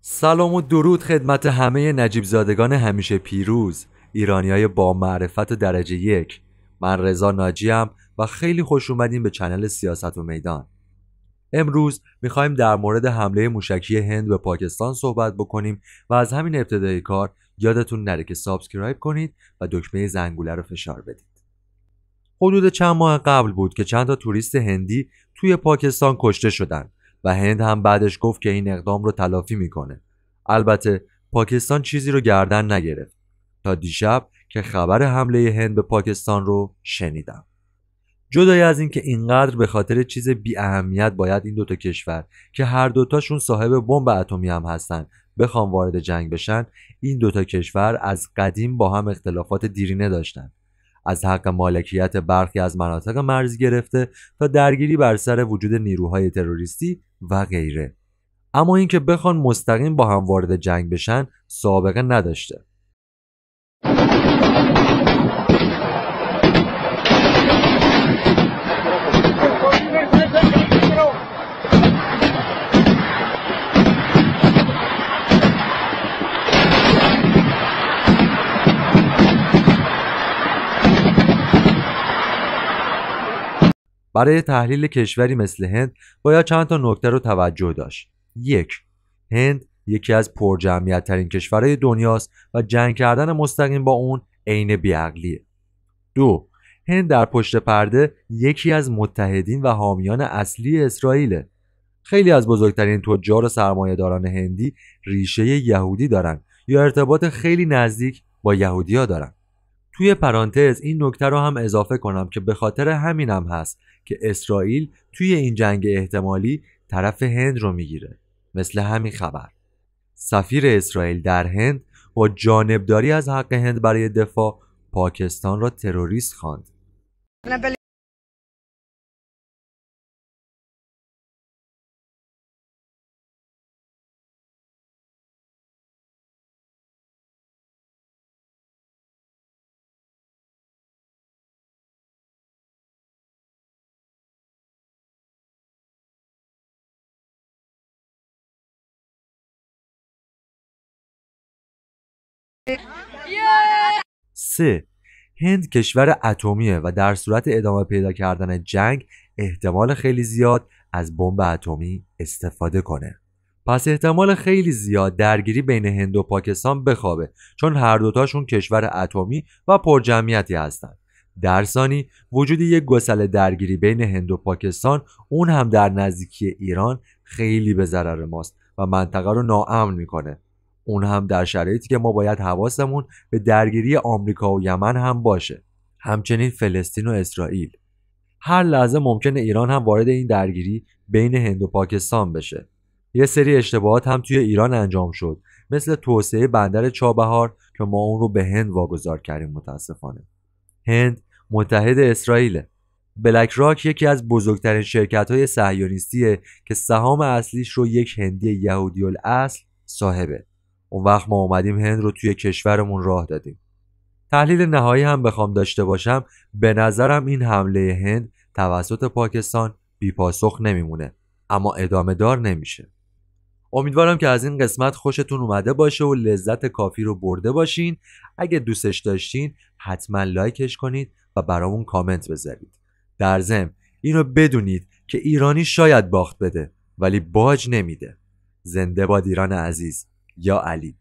سلام و درود خدمت همه نجیب زادگان همیشه پیروز، ایرانیای با معرفت درجه یک. من رضا ناجیم و خیلی خوش اومدین به چنل سیاست و میدان. امروز میخوایم در مورد حمله موشکی هند به پاکستان صحبت بکنیم و از همین ابتدای کار یادتون نره که سابسکرایب کنید و دکمه زنگوله رو فشار بدید. حدود چند ماه قبل بود که چند تا توریست هندی توی پاکستان کشته شدن و هند هم بعدش گفت که این اقدام رو تلافی میکنه. البته پاکستان چیزی رو گردن نگرفت تا دیشب که خبر حمله هند به پاکستان رو شنیدم. جدای از این که اینقدر به خاطر چیز بی اهمیت باید این دوتا کشور که هر دوتاشون صاحب بمب اتمی هم هستن بخوام وارد جنگ بشن، این دوتا کشور از قدیم با هم اختلافات دیرینه داشتن، از حق مالکیت برخی از مناطق مرزی گرفته تا درگیری بر سر وجود نیروهای تروریستی و غیره. اما اینکه بخوان مستقیم با هم وارد جنگ بشن سابقه نداشته. برای تحلیل کشوری مثل هند باید چند تا نکته رو توجه داشت. 1. هند یکی از پرجمعیت ترین کشورهای دنیاست و جنگ کردن مستقیم با اون عین بیعقلیه. 2. هند در پشت پرده یکی از متحدین و حامیان اصلی اسرائیله. خیلی از بزرگترین تجار و سرمایه‌داران هندی ریشه یهودی دارن یا ارتباط خیلی نزدیک با یهودی‌ها دارن. توی پرانتز این نکته رو هم اضافه کنم که به خاطر همینم هست که اسرائیل توی این جنگ احتمالی طرف هند رو میگیره. مثل همین خبر سفیر اسرائیل در هند با جانبداری از حق هند برای دفاع پاکستان را تروریست خواند. سه، هند کشور اتمیه و در صورت ادامه پیدا کردن جنگ احتمال خیلی زیاد از بمب اتمی استفاده کنه. پس احتمال خیلی زیاد درگیری بین هند و پاکستان بخوابه، چون هر دوتاشون کشور اتمی و پرجمعیتی هستند. در ثانی وجود یک گسله درگیری بین هند و پاکستان، اون هم در نزدیکی ایران، خیلی به ضرر ماست و منطقه رو ناامن میکنه. اون هم در شرایطی که ما باید حواسمون به درگیری آمریکا و یمن هم باشه. همچنین فلسطین و اسرائیل. هر لحظه ممکنه ایران هم وارد این درگیری بین هند و پاکستان بشه. یه سری اشتباهات هم توی ایران انجام شد، مثل توسعه بندر چابهار که ما اون رو به هند واگذار کردیم. متاسفانه هند متحد اسرائیله. بلک راک یکی از بزرگترین شرکت‌های صهیونیستیه که سهام اصلیش رو یک هندی یهودی الاصل صاحبه. اون وقت ما اومدیم هند رو توی کشورمون راه دادیم. تحلیل نهایی هم بخوام داشته باشم، به نظرم این حمله هند توسط پاکستان بی پاسخ نمیمونه، اما ادامه دار نمیشه. امیدوارم که از این قسمت خوشتون اومده باشه و لذت کافی رو برده باشین. اگه دوستش داشتین حتما لایکش کنید و برامون کامنت بذارید. در ضمن اینو بدونید که ایرانی شاید باخت بده ولی باج نمیده. زنده باد ایران عزیز. یا علی.